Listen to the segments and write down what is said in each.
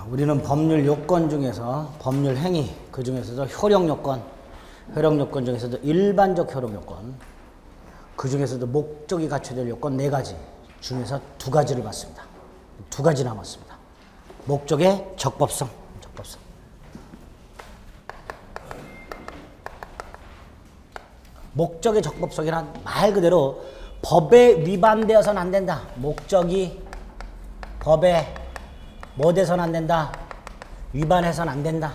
우리는 법률 요건 중에서 법률 행위 그 중에서도 효력 요건 중에서도 일반적 효력 요건 그 중에서도 목적이 갖춰야 될 요건 4가지 중에서 2가지를 봤습니다. 2가지 남았습니다. 목적의 적법성. 목적의 적법성이란 말 그대로 법에 위반되어서는 안 된다. 목적이 법에 뭐 돼서는 안 된다. 위반해서는 안 된다.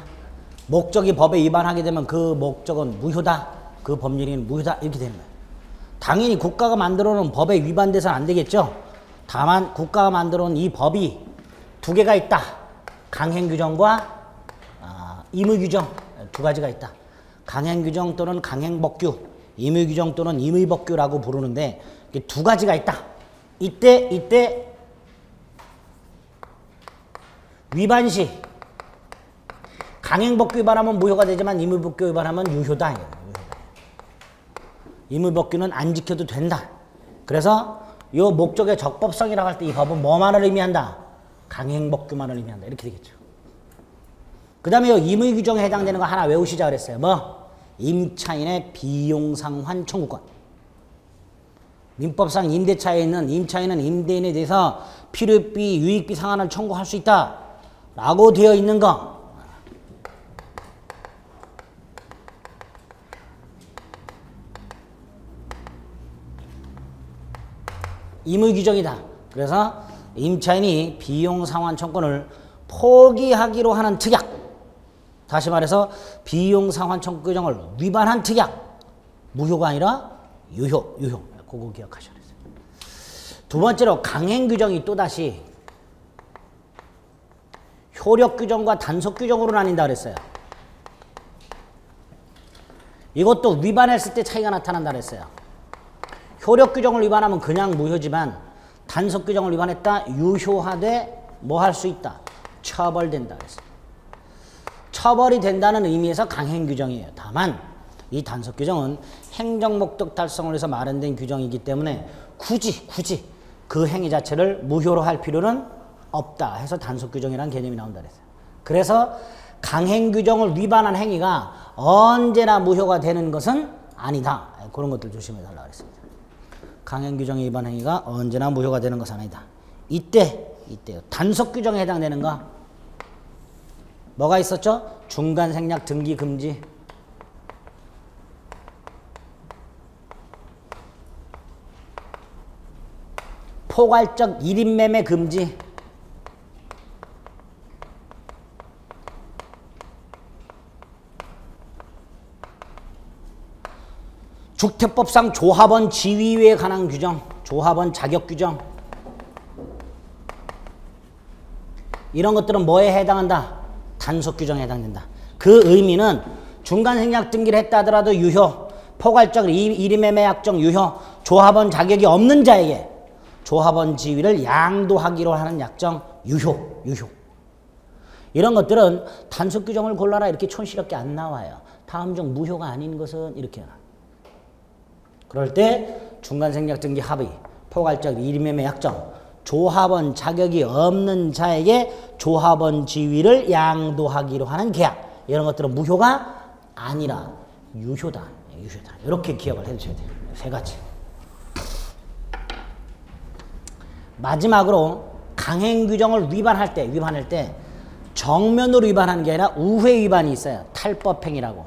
목적이 법에 위반하게 되면 그 목적은 무효다. 그 법률은 무효다. 이렇게 되는 거예요. 당연히 국가가 만들어 놓은 법에 위반돼서는 안 되겠죠. 다만 국가가 만들어 놓은 이 법이 2개가 있다. 강행규정과 임의규정 2가지가 있다. 강행규정 또는 강행법규, 임의규정 또는 임의법규라고 부르는데 2가지가 있다. 이때 위반 시 강행법규 위반하면 무효가 되지만 임의법규 위반하면 유효다. 임의법규는 안 지켜도 된다. 그래서 이 목적의 적법성이라고 할 때 이 법은 뭐만을 의미한다? 강행법규만을 의미한다. 이렇게 되겠죠. 그 다음에 이 임의규정에 해당되는 거 하나 외우시자 그랬어요. 뭐? 임차인의 비용상환 청구권. 민법상 임대차에 있는 임차인은 임대인에 대해서 필요비, 유익비 상환을 청구할 수 있다. 라고 되어 있는 거. 임의규정이다. 그래서 임차인이 비용상환 청구권을 포기하기로 하는 특약. 다시 말해서 비용상환 청구 규정을 위반한 특약. 무효가 아니라 유효. 그거 기억하셔야 돼요. 2번째로 강행규정이 또다시 효력규정과 단속규정으로 나뉜다 그랬어요. 이것도 위반했을 때 차이가 나타난다 그랬어요. 효력규정을 위반하면 그냥 무효지만 단속규정을 위반했다 유효하되 뭐 할 수 있다? 처벌된다 그랬어요. 처벌이 된다는 의미에서 강행규정이에요. 다만 이 단속규정은 행정목적 달성을 위해서 마련된 규정이기 때문에 굳이 그 행위 자체를 무효로 할 필요는 없다 해서 단속규정이라는 개념이 나온다 그랬어요. 그래서 강행규정을 위반한 행위가 언제나 무효가 되는 것은 아니다. 그런 것들 조심해 달라고 그랬습니다. 강행규정의 위반 행위가 언제나 무효가 되는 것은 아니다. 이때요. 단속규정에 해당되는 거 뭐가 있었죠? 중간생략 등기 금지. 포괄적 1인 매매 금지. 주택법상 조합원 지위에 관한 규정, 조합원 자격 규정. 이런 것들은 뭐에 해당한다? 단속 규정에 해당된다. 그 의미는 중간생략 등기를 했다 하더라도 유효, 포괄적 1인 매매 약정 유효, 조합원 자격이 없는 자에게 조합원 지위를 양도하기로 하는 약정 유효. 이런 것들은 단속 규정을 골라라 이렇게 촌스럽게 안 나와요. 다음 중 무효가 아닌 것은 이렇게. 그럴 때 중간생략 등기 합의, 포괄적 1인 매매 약정, 조합원 자격이 없는 자에게 조합원 지위를 양도하기로 하는 계약. 이런 것들은 무효가 아니라 유효다. 이렇게 기억을 해주셔야 돼요. 3가지. 마지막으로 강행규정을 위반할 때 정면으로 위반하는 게 아니라 우회 위반이 있어요. 탈법행위라고.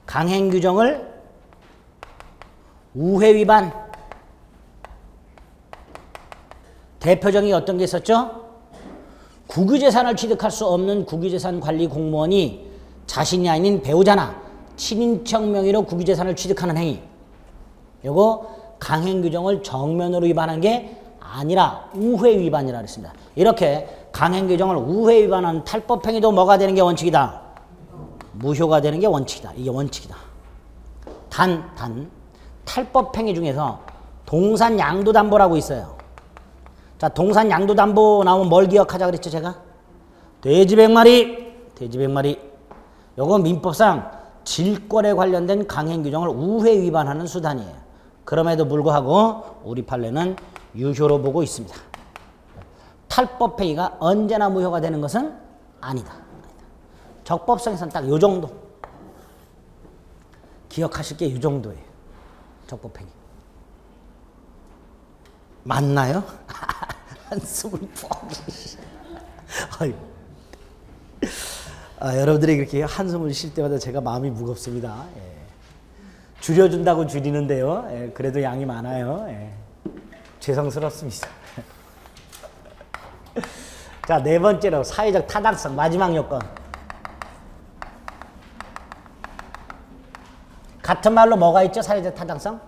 강행규정을 우회 위반. 대표적인 어떤 게 있었죠? 국유재산을 취득할 수 없는 국유재산 관리 공무원이 자신이 아닌 배우자나 친인척 명의로 국유재산을 취득하는 행위. 요거 강행규정을 정면으로 위반한 게 아니라 우회 위반이라고 했습니다. 이렇게 강행규정을 우회 위반한 탈법행위도 뭐가 되는 게 원칙이다? 무효가 되는 게 원칙이다. 이게 원칙이다. 단 탈법행위 중에서 동산양도담보라고 있어요. 자, 동산양도담보 나오면 뭘 기억하자 그랬죠, 제가? 돼지 100마리. 요거 민법상 질권에 관련된 강행규정을 우회 위반하는 수단이에요. 그럼에도 불구하고 우리 판례는 유효로 보고 있습니다. 탈법행위가 언제나 무효가 되는 것은 아니다. 적법성에서는 딱 요 정도. 기억하실 게 요 정도예요. 적법행위. 맞나요? 한숨을 푹. 여러분들이 그렇게 한숨을 쉴 때마다 제가 마음이 무겁습니다. 예. 줄여준다고 줄이는데요. 예. 그래도 양이 많아요. 예. 죄송스럽습니다. 자, 네 번째로 사회적 타당성 마지막 요건. 같은 말로 뭐가 있죠? 사회적 타당성?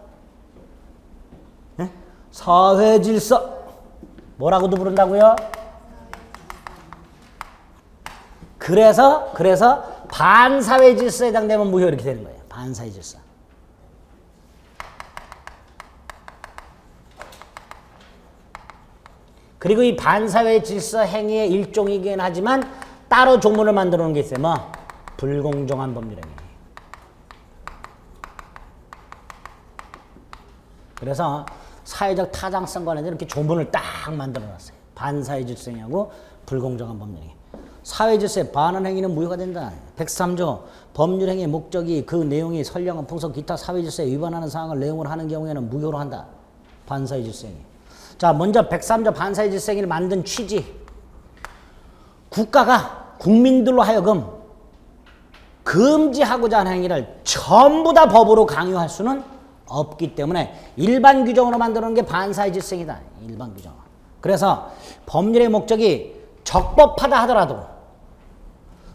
네? 사회 질서. 뭐라고도 부른다고요? 그래서 반사회 질서에 해당되면 무효 이렇게 되는 거예요. 반사회 질서. 그리고 이 반사회 질서 행위의 일종이긴 하지만 따로 조문을 만들어 놓은 게 있어요. 뭐? 불공정한 법률행위. 그래서 사회적 타당성 관련해서 이렇게 조문을 딱 만들어 놨어요. 반사회 질서 행위하고 불공정한 법률행위. 사회 질서에 반하는 행위는 무효가 된다. 103조 법률행위의 목적이 그 내용이 선량한 풍속 기타 사회 질서에 위반하는 사항을 내용으로 하는 경우에는 무효로 한다. 반사회 질서 행위. 자, 먼저 103조 반사회 질서 행위를 만든 취지. 국가가 국민들로 하여금 금지하고자 하는 행위를 전부 다 법으로 강요할 수는 없기 때문에 일반 규정으로 만들어 놓은 게 반사회 질서 행위다. 일반 규정. 그래서 법률의 목적이 적법하다 하더라도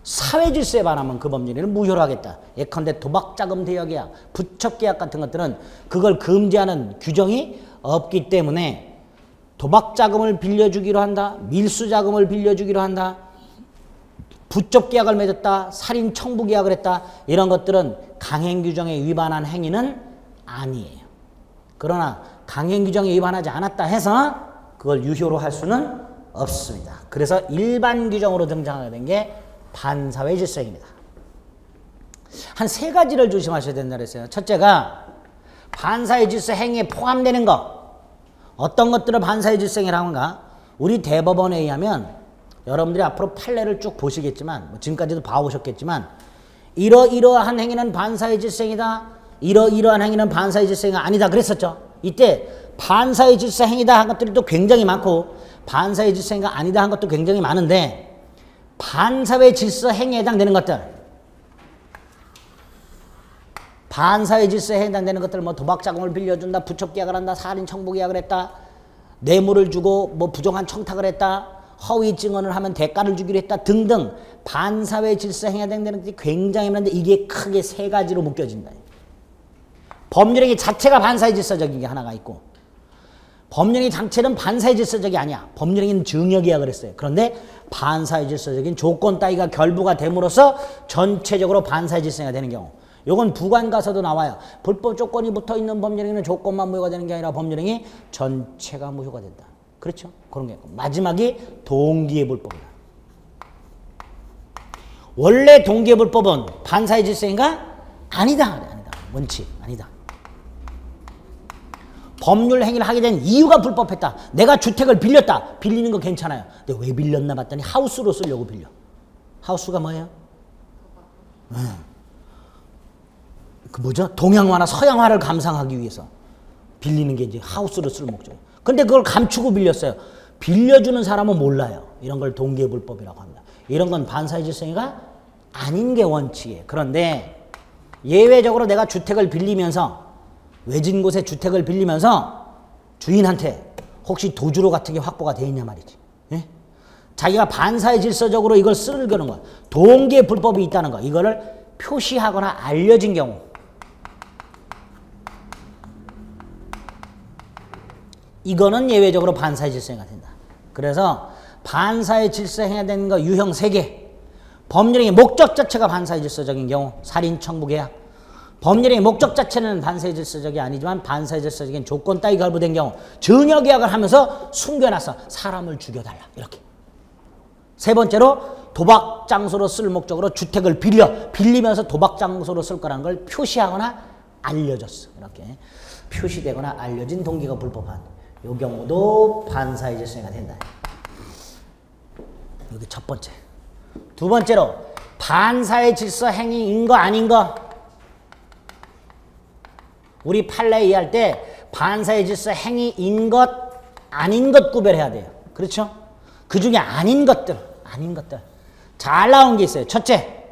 사회 질서에 반하면 그 법률에는 무효로 하겠다. 예컨대 도박자금 대여계약, 부첩계약 같은 것들은 그걸 금지하는 규정이 없기 때문에 도박자금을 빌려주기로 한다. 밀수자금을 빌려주기로 한다. 부첩계약을 맺었다. 살인 청부계약을 했다. 이런 것들은 강행규정에 위반한 행위는 아니에요. 그러나 강행규정에 위반하지 않았다 해서 그걸 유효로 할 수는 없습니다. 그래서 일반 규정으로 등장하게 된 게 반사회 질서행위입니다. 한 세 가지를 조심하셔야 된다 그랬어요. 첫째가 반사회 질서 행위에 포함되는 것. 어떤 것들을 반사회 질서 행위라고 하는가? 우리 대법원에 의하면 여러분들이 앞으로 판례를 쭉 보시겠지만 뭐 지금까지도 봐오셨겠지만 이러이러한 행위는 반사회 질서 행위다. 이러이러한 행위는 반사회 질서 행위가 아니다 그랬었죠. 이때 반사회 질서 행위다 한 것들이 또 굉장히 많고 반사회 질서 행위가 아니다 한 것도 굉장히 많은데 반사회 질서 행위에 해당되는 것들, 반사회 질서에 해당되는 것들, 뭐 도박자금을 빌려준다, 부첩계약을 한다, 살인 청부계약을 했다, 뇌물을 주고 뭐 부정한 청탁을 했다, 허위 증언을 하면 대가를 주기로 했다 등등 반사회 질서 행위에 해당되는 것들이 굉장히 많은데 이게 크게 세 가지로 묶여진다. 법률행위 자체가 반사회 질서적인 게 하나가 있고 법률행위 자체는 반사회 질서적이 아니야. 법률행위는 증여계약을 했어요. 그런데 반사회 질서적인 조건 따위가 결부가 됨으로써 전체적으로 반사회 질서가 되는 경우. 요건 부관 가서도 나와요. 불법 조건이 붙어있는 법률행위는 조건만 무효가 되는 게 아니라 법률행위 전체가 무효가 된다. 그렇죠? 그런 게 있고. 마지막이 동기예불법이다. 원래 동기예불법은 반사회 질서인가? 아니다. 아니다. 원칙 아니다. 법률 행위를 하게 된 이유가 불법했다. 내가 주택을 빌렸다. 빌리는 거 괜찮아요. 근데 왜 빌렸나 봤더니 하우스로 쓰려고 빌려. 하우스가 뭐예요? 그 뭐죠? 동양화나 서양화를 감상하기 위해서 빌리는 게 이제 하우스로 쓸 목적이에요. 근데 그걸 감추고 빌렸어요. 빌려주는 사람은 몰라요. 이런 걸 동기예불법이라고 합니다. 이런 건 반사회 질서 행위가 아닌 게 원칙이에요. 그런데 예외적으로 내가 주택을 빌리면서 외진 곳에 주택을 빌리면서 주인한테 혹시 도주로 같은 게 확보가 돼 있냐 말이지. 예? 자기가 반사회 질서적으로 이걸 쓰려는 거야. 동기의 불법이 있다는 거. 이거를 표시하거나 알려진 경우. 이거는 예외적으로 반사회 질서 행위가 된다. 그래서 반사회 질서 행위가 되는 거 유형 3개. 법률행위 목적 자체가 반사회 질서적인 경우. 살인 청부계약. 법률의 목적 자체는 반사회 질서적이 아니지만 반사회 질서적인 조건 따위 결부된 경우 증여계약을 하면서 숨겨놨어. 사람을 죽여달라. 이렇게. 세 번째로 도박 장소로 쓸 목적으로 주택을 빌리면서 도박 장소로 쓸 거라는 걸 표시하거나 알려줬어. 이렇게 표시되거나 알려진 동기가 불법한 이 경우도 반사회 질서가 된다. 여기 첫 번째. 두 번째로 반사의 질서 행위인 거 아닌 거. 우리 판례 이해할 때 반사의 질서 행위인 것 아닌 것 구별해야 돼요. 그렇죠? 그 중에 아닌 것들 잘 나온 게 있어요. 첫째,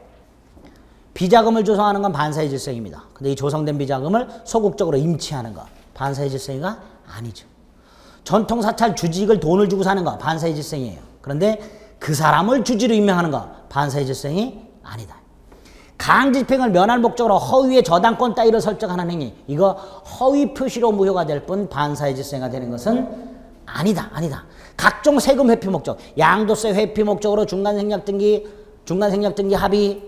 비자금을 조성하는 건 반사의 질서입니다. 근데 이 조성된 비자금을 소극적으로 임치하는 거 반사의 질서가 아니죠. 전통사찰 주직을 돈을 주고 사는 거 반사의 질서이에요. 그런데 그 사람을 주지로 임명하는 거 반사의 질서이 아니다. 강제집행을 면할 목적으로 허위의 저당권 따위를 설정하는 행위, 이거 허위 표시로 무효가 될 뿐 반사의 질서가 되는 것은 아니다. 각종 세금 회피 목적, 양도세 회피 목적으로 중간생략등기 합의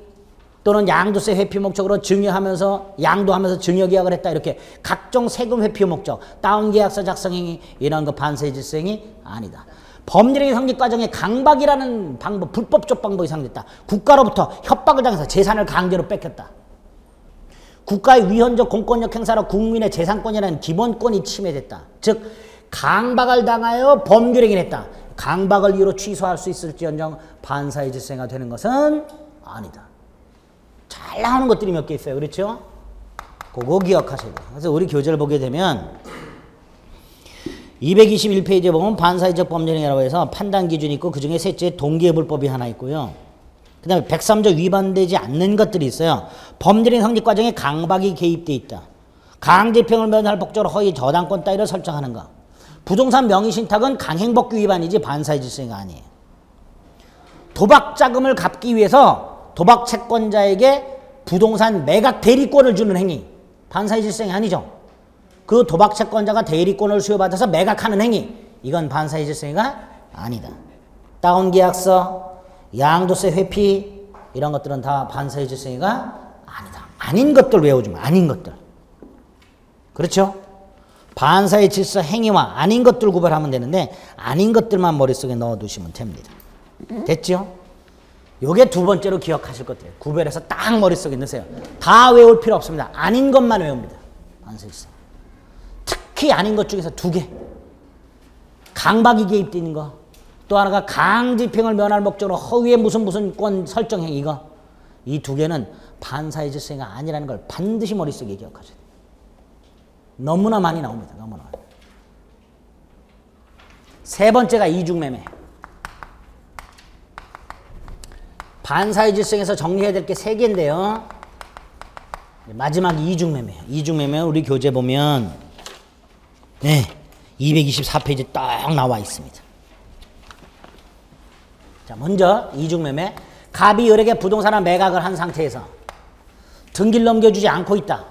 또는 양도세 회피 목적으로 증여하면서 양도하면서 증여계약을 했다, 이렇게 각종 세금 회피 목적, 다운계약서 작성행위, 이런 거 반사의 질서행위 아니다. 법률행위 성립 과정에 강박이라는 방법, 불법적 방법이 사용됐다. 국가로부터 협박을 당해서 재산을 강제로 뺏겼다. 국가의 위헌적 공권력 행사로 국민의 재산권이라는 기본권이 침해됐다. 즉 강박을 당하여 법률행위를 했다. 강박을 이유로 취소할 수 있을지언정 반사의 질서가 되는 것은 아니다. 잘 나오는 것들이 몇 개 있어요. 그렇죠? 그거 기억하셔야 돼요. 그래서 우리 교재를 보게 되면 221페이지에 보면 반사회적 법률행위라고 해서 판단 기준이 있고 그 중에 셋째 동기부불법이 하나 있고요. 그 다음에 103조 위반되지 않는 것들이 있어요. 법률행위 성립 과정에 강박이 개입돼 있다. 강제집행을 면할 목적으로 허위 저당권 따위를 설정하는 것. 부동산 명의신탁은 강행법규 위반이지 반사의 질서가 아니에요. 도박자금을 갚기 위해서 도박 채권자에게 부동산 매각 대리권을 주는 행위, 반사의 질서가 아니죠. 그 도박 채권자가 대리권을 수여받아서 매각하는 행위, 이건 반사의 질서가 아니다. 다운계약서, 양도세 회피, 이런 것들은 다 반사의 질서가 아니다. 아닌 것들 외워주면, 아닌 것들. 그렇죠? 반사의 질서 행위와 아닌 것들 구별하면 되는데 아닌 것들만 머릿속에 넣어두시면 됩니다. 됐죠? 요게 두 번째로 기억하실 것들이에요. 구별해서 딱 머릿속에 넣으세요. 다 외울 필요 없습니다. 아닌 것만 외웁니다. 반사의 질서. 특히 아닌 것 중에서 두 개. 강박이 개입되어 있는 거. 또 하나가 강제집행을 면할 목적으로 허위의 무슨 권 설정 행위, 이거. 이 두 개는 반사의 질서가 아니라는 걸 반드시 머릿속에 기억하셔야 돼요. 너무나 많이 나옵니다. 너무나. 세 번째가 이중매매. 반사의 질서에서 정리해야 될 게 세 개인데요. 마지막 이중매매예요. 이중매매 우리 교재 보면 224페이지 딱 나와 있습니다. 자, 먼저 이중매매. 갑이 을에게 부동산을 매각을 한 상태에서 등기를 넘겨주지 않고 있다.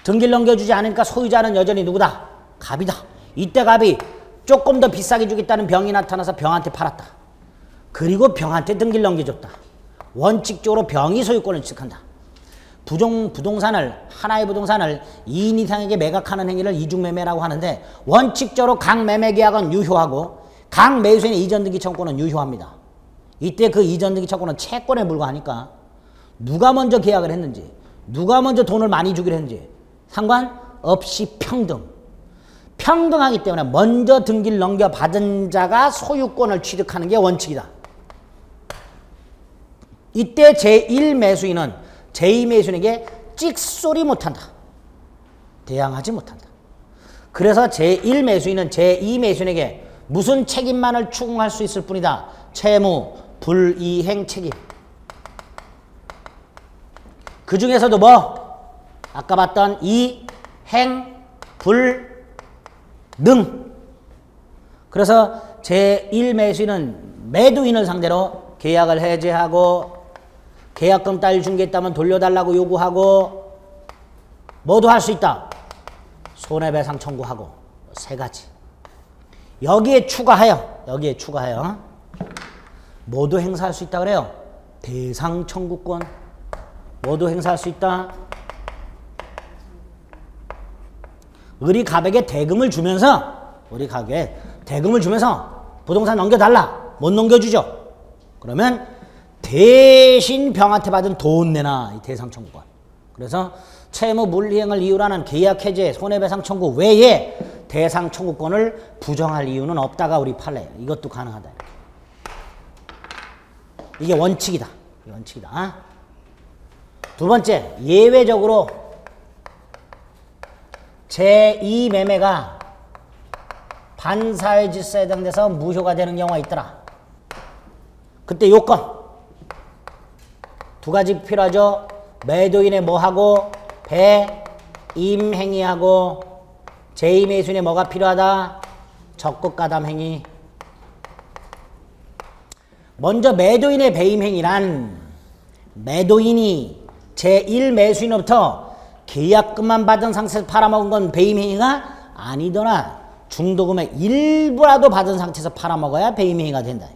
등기를 넘겨주지 않으니까 소유자는 여전히 누구다? 갑이다. 이때 갑이 조금 더 비싸게 주겠다는 병이 나타나서 병한테 팔았다. 그리고 병한테 등기를 넘겨줬다. 원칙적으로 병이 소유권을 취득한다. 부동산을, 하나의 부동산을 2인 이상에게 매각하는 행위를 이중매매라고 하는데 원칙적으로 각 매매계약은 유효하고 각 매수인의 이전등기 청구권은 유효합니다. 이때 그 이전등기 청구권은 채권에 불과하니까 누가 먼저 계약을 했는지, 누가 먼저 돈을 많이 주기로 했는지 상관없이 평등하기 때문에 먼저 등기를 넘겨받은 자가 소유권을 취득하는 게 원칙이다. 이때 제1매수인은 제2매수인에게 찍소리 못한다. 대항하지 못한다. 그래서 제1매수인은 제2매수인에게 무슨 책임만을 추궁할 수 있을 뿐이다. 채무, 불이행 책임. 그 중에서도 뭐? 아까 봤던 이, 행, 불, 능. 그래서 제1매수인은 매도인을 상대로 계약을 해제하고 계약금 따위 준 게 있다면 돌려달라고 요구하고 뭐도 할 수 있다. 손해배상 청구하고 세 가지. 여기에 추가하여 뭐도 행사할 수 있다 그래요. 대상 청구권. 뭐도 행사할 수 있다. 우리 갑에게 대금을 주면서 부동산 넘겨달라. 못 넘겨주죠. 그러면 대신 병한테 받은 돈 내놔. 이 대상 청구권. 그래서 채무 물이행을 이유로 하는 계약 해제, 손해배상 청구 외에 대상 청구권을 부정할 이유는 없다가 우리 판례예요. 이것도 가능하다. 이게 원칙이다. 이게 원칙이다. 두 번째, 예외적으로 제2매매가 반사회 질서에 해당돼서 무효가 되는 경우가 있더라. 그때 요건 두 가지 필요하죠. 매도인의 뭐하고 배임행위하고 제2매수인의 뭐가 필요하다? 적극가담행위. 먼저 매도인의 배임행위란 매도인이 제1매수인으로부터 계약금만 받은 상태에서 팔아먹은 건 배임행위가 아니더나 중도금의 일부라도 받은 상태에서 팔아먹어야 배임행위가 된다.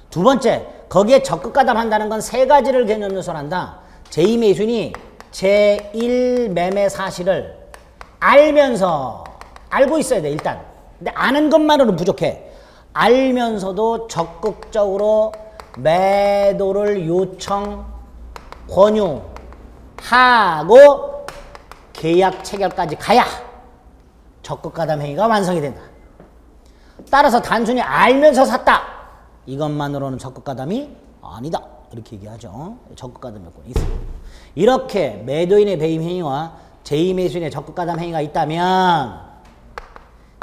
두 번째, 거기에 적극가담한다는 건 세 가지를 개념 요소로 한다. 제2매수인이 제1매매 사실을 알면서, 알고 있어야 돼 일단. 근데 아는 것만으로는 부족해. 알면서도 적극적으로 매도를 요청, 권유하고 계약 체결까지 가야 적극가담 행위가 완성이 된다. 따라서 단순히 알면서 샀다. 이것만으로는 적극가담이 아니다. 이렇게 얘기하죠. 적극가담 요건이 있어. 이렇게 매도인의 배임 행위와 제2매수인의 적극가담 행위가 있다면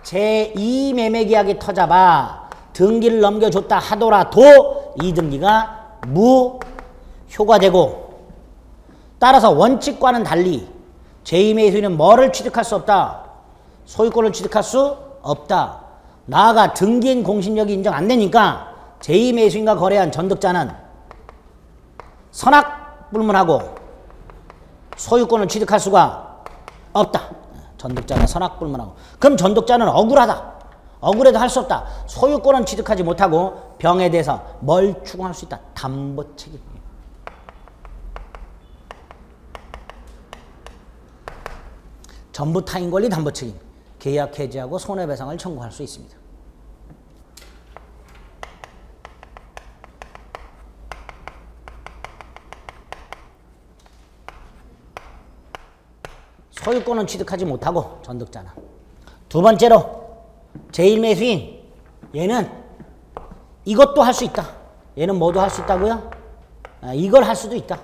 제2매매계약이 터져봐 등기를 넘겨줬다 하더라도 이 등기가 무효가 되고, 따라서 원칙과는 달리 제2매수인은 뭐를 취득할 수 없다? 소유권을 취득할 수 없다. 나아가 등기인 공신력이 인정 안 되니까 제2매수인과 거래한 전득자는 선악불문하고 소유권을 취득할 수가 없다. 전득자는 선악불문하고. 그럼 전득자는 억울하다. 억울해도 할 수 없다. 소유권은 취득하지 못하고 병에 대해서 뭘 추궁할 수 있다? 담보책임. 전부 타인 권리 담보책임. 계약 해지하고 손해배상을 청구할 수 있습니다. 소유권은 취득하지 못하고 전득자는. 두 번째로 제1매수인 얘는 이것도 할 수 있다. 얘는 뭐도 할 수 있다고요? 이걸 할 수도 있다.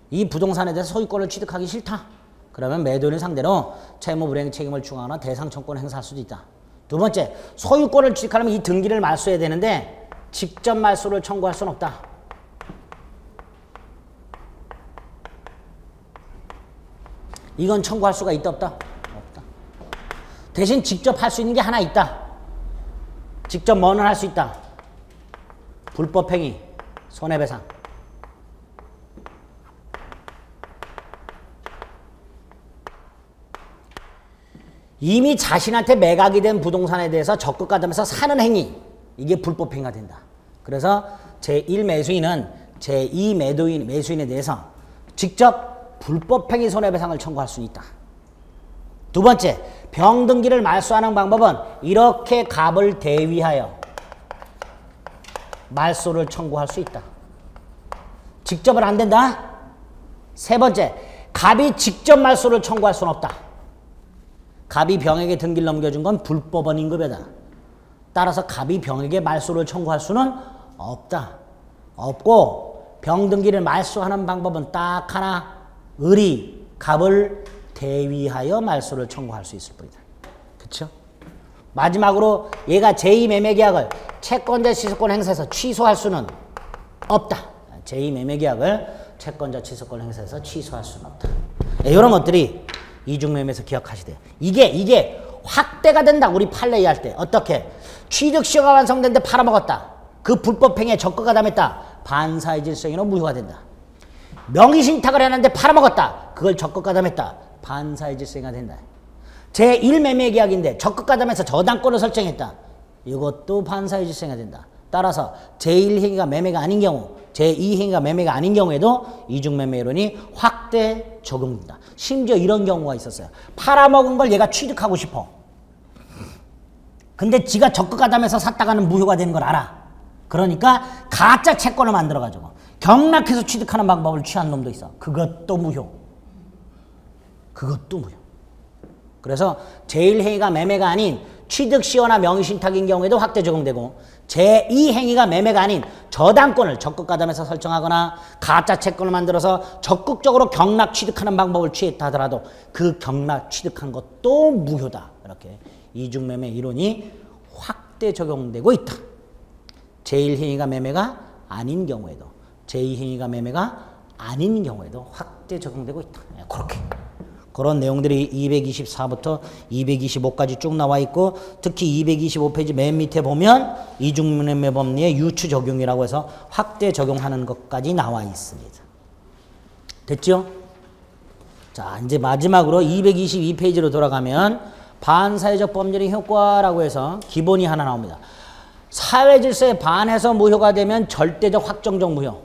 이 부동산에 대해서 소유권을 취득하기 싫다. 그러면 매도인을 상대로 채무불이행 책임을 추가하거나 대상청권을 행사할 수도 있다. 두 번째, 소유권을 취득하려면 이 등기를 말소해야 되는데 직접 말소를 청구할 수는 없다. 이건 청구할 수가 있다 없다? 없다. 대신 직접 할 수 있는 게 하나 있다. 직접 뭐는 할 수 있다? 불법행위, 손해배상. 이미 자신한테 매각이 된 부동산에 대해서 적극가담해서 사는 행위, 이게 불법행위가 된다. 그래서 제1매수인은 제2매수인에 대해서 직접 불법행위 손해배상을 청구할 수 있다. 두 번째, 병등기를 말소하는 방법은 이렇게 갑을 대위하여 말소를 청구할 수 있다. 직접은 안 된다. 세 번째, 갑이 직접 말소를 청구할 수는 없다. 갑이 병에게 등기를 넘겨준 건 불법원 임급이다. 따라서 갑이 병에게 말소를 청구할 수는 없다. 없고 병등기를 말소하는 방법은 딱 하나, 을이 갑을 대위하여 말소를 청구할 수 있을 뿐이다. 그렇죠? 마지막으로 얘가 제2매매계약을 채권자 취소권 행사해서 취소할 수는 없다. 제2매매계약을 채권자 취소권 행사해서 취소할 수는 없다. 이런 것들이 이중매매에서 기억하시대요. 이게 확대가 된다. 우리 판례 할 때. 어떻게? 취득시효가 완성됐는데 팔아먹었다. 그 불법행위에 적극가담했다. 반사의 질서행위로 무효가 된다. 명의신탁을 해놨는데 팔아먹었다. 그걸 적극가담했다. 반사의 질서행위가 된다. 제1매매계약인데 적극가담해서 저당권을 설정했다. 이것도 반사의 질서행위가 된다. 따라서 제1행위가 매매가 아닌 경우, 제2행위가 매매가 아닌 경우에도 이중매매론이 확대 적용된다. 심지어 이런 경우가 있었어요. 팔아먹은 걸 얘가 취득하고 싶어. 근데 지가 적극가담해서 샀다가는 무효가 되는 걸 알아. 그러니까 가짜 채권을 만들어가지고 경락해서 취득하는 방법을 취한 놈도 있어. 그것도 무효. 그것도 무효. 그래서 제1행위가 매매가 아닌 취득시효나 명의신탁인 경우에도 확대 적용되고 제2행위가 매매가 아닌 저당권을 적극 가담해서 설정하거나 가짜 채권을 만들어서 적극적으로 경락 취득하는 방법을 취했다 하더라도 그 경락 취득한 것도 무효다. 이렇게 이중매매 이론이 확대 적용되고 있다. 제1행위가 매매가 아닌 경우에도 제2행위가 매매가 아닌 경우에도 확대 적용되고 있다. 그렇게 그런 내용들이 224부터 225까지 쭉 나와 있고 특히 225페이지 맨 밑에 보면 이중매매 법리의 유추 적용이라고 해서 확대 적용하는 것까지 나와 있습니다. 됐죠? 자, 이제 마지막으로 222페이지로 돌아가면 반사회적 법률의 효과라고 해서 기본이 하나 나옵니다. 사회질서에 반해서 무효가 되면 절대적 확정적 무효,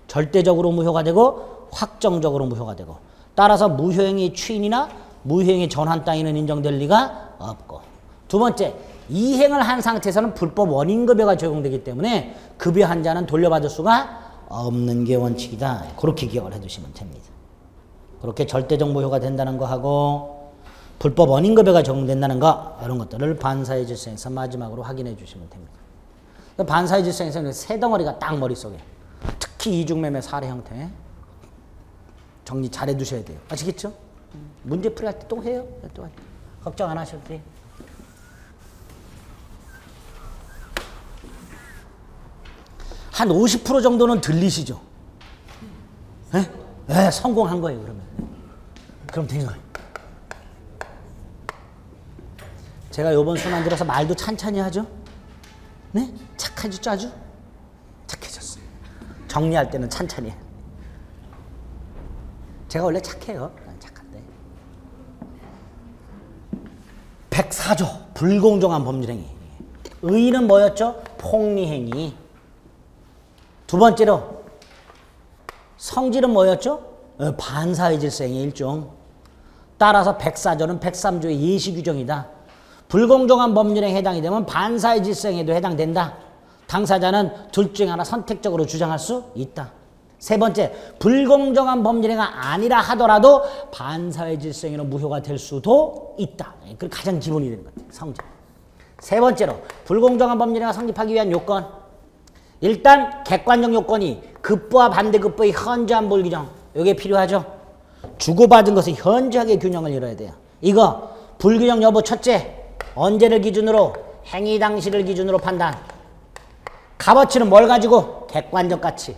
절대적으로 무효가 되고 확정적으로 무효가 되고 따라서 무효행위 추인이나 무효행위 전환 따위는 인정될 리가 없고 두 번째, 이행을 한 상태에서는 불법 원인급여가 적용되기 때문에 급여한 자는 돌려받을 수가 없는 게 원칙이다. 그렇게 기억을 해두시면 됩니다. 그렇게 절대적 무효가 된다는 거하고 불법 원인급여가 적용된다는 거 이런 것들을 반사회 질서에서 마지막으로 확인해 주시면 됩니다. 반사회 질서에서는 세 덩어리가 딱 머릿속에 특히 이중매매 사례 형태 정리 잘 해두셔야 돼요. 아시겠죠? 문제풀이 할 때 또 해요. 또 걱정 안 하셔도 돼요. 한 50% 정도는 들리시죠? 네? 네, 성공한 거예요. 그러면. 그럼 된 거예요. 제가 요번 수만 들어서 말도 찬찬히 하죠? 네? 착하죠, 아주? 착해졌어요. 정리할 때는 찬찬히 해요. 제가 원래 착해요. 착한데. 104조 불공정한 법률행위. 의의는 뭐였죠? 폭리행위. 두 번째로 성질은 뭐였죠? 반사회 질서행위 일종. 따라서 104조는 103조의 예시규정이다. 불공정한 법률행위에 해당이 되면 반사회 질서행위에도 해당된다. 당사자는 둘 중에 하나 선택적으로 주장할 수 있다. 세 번째, 불공정한 법률행위가 아니라 하더라도 반사회 질서행위로 무효가 될 수도 있다. 그 가장 기본이 되는 것 같아요. 성질. 세 번째로, 불공정한 법률행위가 성립하기 위한 요건. 일단 객관적 요건이 급부와 반대급부의 현저한 불균형. 이게 필요하죠. 주고받은 것을 현저하게 균형을 이뤄야 돼요. 이거 불균형 여부 첫째, 언제를 기준으로? 행위 당시를 기준으로 판단. 값어치는 뭘 가지고? 객관적 가치.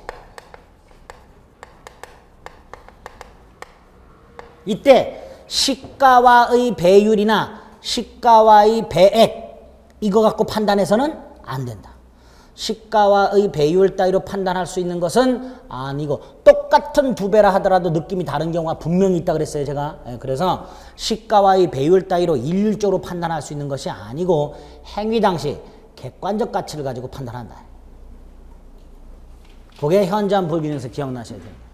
이때 시가와의 배율이나 시가와의 배액 이거 갖고 판단해서는 안 된다. 시가와의 배율 따위로 판단할 수 있는 것은 아니고 똑같은 두 배라 하더라도 느낌이 다른 경우가 분명히 있다 그랬어요 제가. 그래서 시가와의 배율 따위로 일률적으로 판단할 수 있는 것이 아니고 행위 당시 객관적 가치를 가지고 판단한다. 그게 현저한 불균형에서 기억나셔야 됩니다.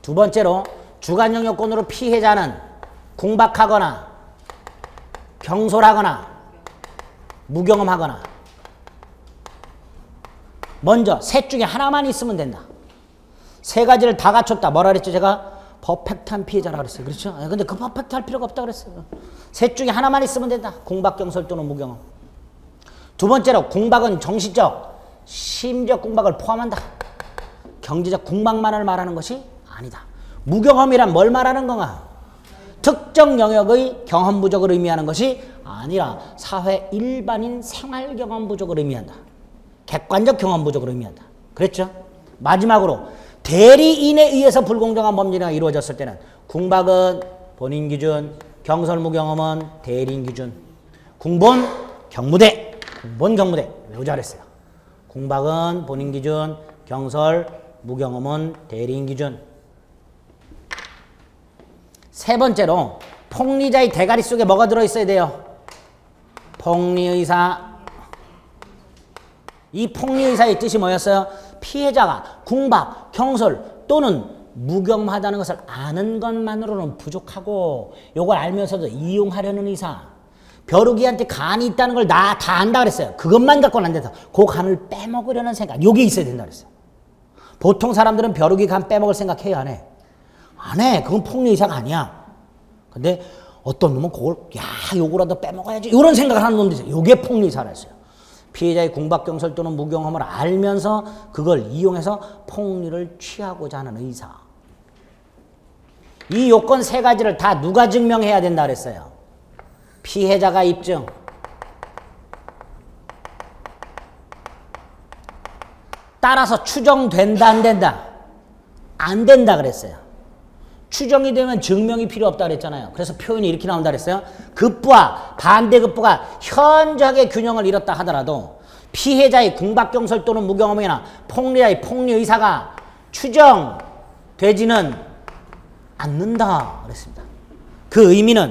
두 번째로 주관적 요건으로 피해자는 궁박하거나 경솔하거나 무경험하거나 먼저 셋 중에 하나만 있으면 된다. 세 가지를 다 갖췄다. 뭐라 그랬죠 제가? 퍼펙트한 피해자라 그랬어요. 그렇죠? 근데 그 퍼펙트 할 필요가 없다 그랬어요. 셋 중에 하나만 있으면 된다. 궁박, 경솔 또는 무경험. 두 번째로 궁박은 정신적, 심리적 궁박을 포함한다. 경제적 궁박만을 말하는 것이 아니다. 무경험이란 뭘 말하는 건가? 특정 영역의 경험 부족을 의미하는 것이 아니라 사회 일반인 생활 경험 부족을 의미한다. 객관적 경험 부족을 의미한다. 그랬죠? 마지막으로 대리인에 의해서 불공정한 법률이 이루어졌을 때는 궁박은 본인 기준, 경솔 무경험은 대리인 기준. 궁본 경무대, 궁본 경무대 매우 잘했어요. 궁박은 본인 기준, 경솔 무경험은 대리인 기준. 세 번째로 폭리자의 대가리 속에 뭐가 들어있어야 돼요? 폭리의사. 이 폭리의사의 뜻이 뭐였어요? 피해자가 궁박, 경솔 또는 무경험하다는 것을 아는 것만으로는 부족하고 이걸 알면서도 이용하려는 의사. 벼룩이한테 간이 있다는 걸 나 다 안다 그랬어요. 그것만 갖고는 안 된다. 그 간을 빼먹으려는 생각. 이게 있어야 된다 그랬어요. 보통 사람들은 벼룩이 간 빼먹을 생각 해요? 안 해? 안 해. 그건 폭리의사가 아니야. 근데 어떤 놈은 그걸 요거라도 빼먹어야지 이런 생각을 하는 놈도 있어요. 요게 폭리사랬어요. 피해자의 궁박경설 또는 무경험을 알면서 그걸 이용해서 폭리를 취하고자 하는 의사. 이 요건 세 가지를 다 누가 증명해야 된다 그랬어요? 피해자가 입증. 따라서 추정된다 안 된다? 안 된다 그랬어요. 추정이 되면 증명이 필요 없다 그랬잖아요. 그래서 표현이 이렇게 나온다 그랬어요. 급부와 반대급부가 현저하게 균형을 잃었다 하더라도 피해자의 궁박경설 또는 무경험이나 폭리자의 폭리의사가 추정되지는 않는다 그랬습니다. 그 의미는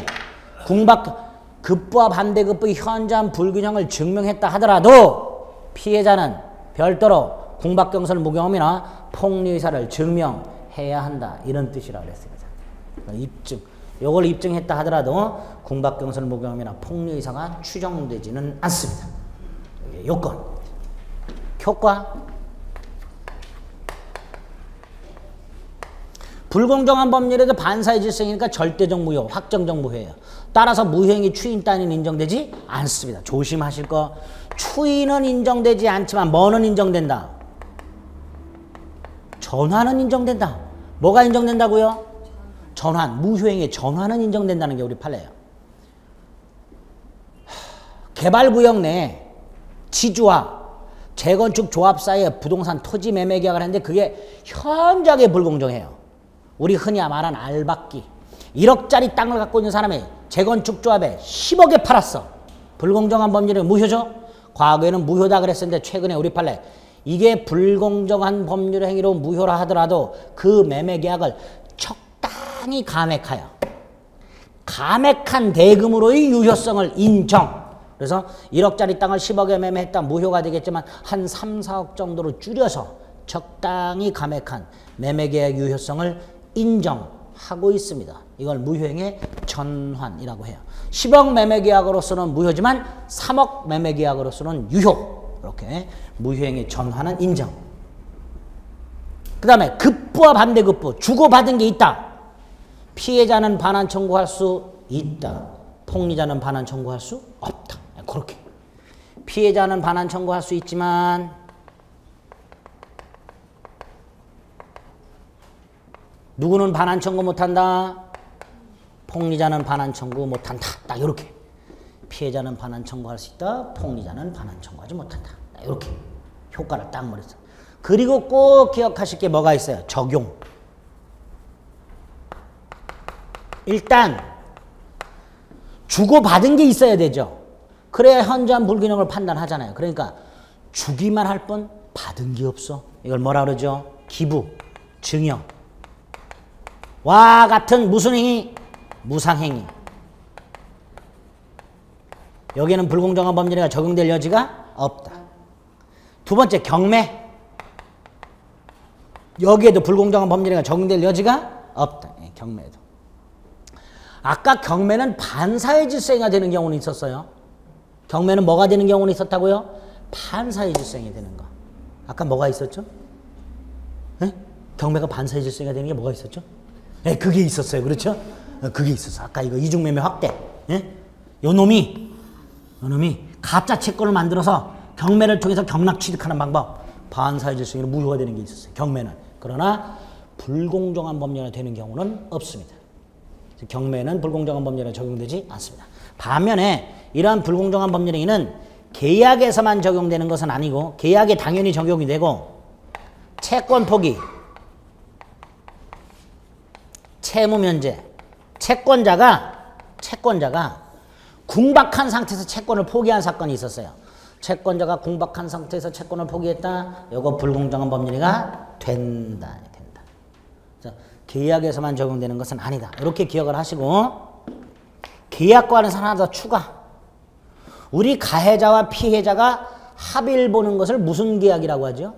급부와 반대급부의 현저한 불균형을 증명했다 하더라도 피해자는 별도로 궁박경설 무경험이나 폭리의사를 증명해야 한다. 이런 뜻이라고 그랬습니다. 입증. 요걸 입증했다 하더라도 궁박경설 무경험이나 폭리의사가 추정되지는 않습니다. 요건. 효과. 불공정한 법률에도 반사의 질서이니까 절대적 무효, 확정적 무효예요. 따라서 무효행위 추인 따위는 인정되지 않습니다. 조심하실 거. 추인은 인정되지 않지만 뭐는 인정된다? 전환은 인정된다. 뭐가 인정된다고요? 전환, 무효행위의 전환은 인정된다는 게 우리 판례예요. 개발구역 내에 지주와 재건축 조합 사이에 부동산 토지 매매 계약을 했는데 그게 현저하게 불공정해요. 우리 흔히 말하는 알박기. 1억짜리 땅을 갖고 있는 사람이 재건축 조합에 10억에 팔았어. 불공정한 법률은 무효죠? 과거에는 무효다 그랬었는데 최근에 우리 판례 이게 불공정한 법률 행위로 무효라 하더라도 그 매매 계약을 적당히 감액하여 감액한 대금으로의 유효성을 인정. 그래서 1억짜리 땅을 10억에 매매했다 무효가 되겠지만 한 3, 4억 정도로 줄여서 적당히 감액한 매매 계약 유효성을 인정하고 있습니다. 이걸 무효행위의 전환이라고 해요. 10억 매매 계약으로서는 무효지만 3억 매매 계약으로서는 유효. 이렇게 무효행위 전환은 인정. 그 다음에 급부와 반대급부. 주고받은 게 있다. 피해자는 반환 청구할 수 있다. 폭리자는 반환 청구할 수 없다. 그렇게. 피해자는 반환 청구할 수 있지만 누구는 반환 청구 못한다. 폭리자는 반환 청구 못한다. 딱 이렇게. 피해자는 반환 청구할 수 있다. 폭리자는 반환 청구하지 못한다. 이렇게 효과를 딱 말했어. 그리고 꼭 기억하실 게 뭐가 있어요? 적용. 일단 주고받은 게 있어야 되죠. 그래야 현저한 불균형을 판단하잖아요. 그러니까 주기만 할 뿐 받은 게 없어. 이걸 뭐라 그러죠? 기부, 증여. 와 같은 무슨 행위? 무상행위. 여기에는 불공정한 법률이 적용될 여지가 없다. 두 번째 경매. 여기에도 불공정한 법률이 적용될 여지가 없다. 경매에도. 아까 경매는 반사의 질서행위가 되는 경우는 있었어요. 경매는 뭐가 되는 경우는 있었다고요? 반사의 질서행위 되는 거. 아까 뭐가 있었죠? 네? 경매가 반사의 질서행위가 되는 게 뭐가 있었죠? 네, 그게 있었어요. 그렇죠? 그게 있었어. 아까 이거 이중매매 확대. 네? 요 놈이 가짜 채권을 만들어서 경매를 통해서 경락 취득하는 방법. 반사의 질서행위로 무효가 되는 게 있었어요. 경매는. 그러나 불공정한 법률이 되는 경우는 없습니다. 경매는 불공정한 법률에 적용되지 않습니다. 반면에 이러한 불공정한 법률행위는 계약에서만 적용되는 것은 아니고 계약에 당연히 적용이 되고 채권 포기, 채무 면제, 채권자가 궁박한 상태에서 채권을 포기한 사건이 있었어요. 채권자가 궁박한 상태에서 채권을 포기했다. 이거 불공정한 법률행위가 된다. 계약에서만 적용되는 것은 아니다. 이렇게 기억을 하시고 계약 관련해서 하나 더 추가. 우리 가해자와 피해자가 합의를 보는 것을 무슨 계약이라고 하죠?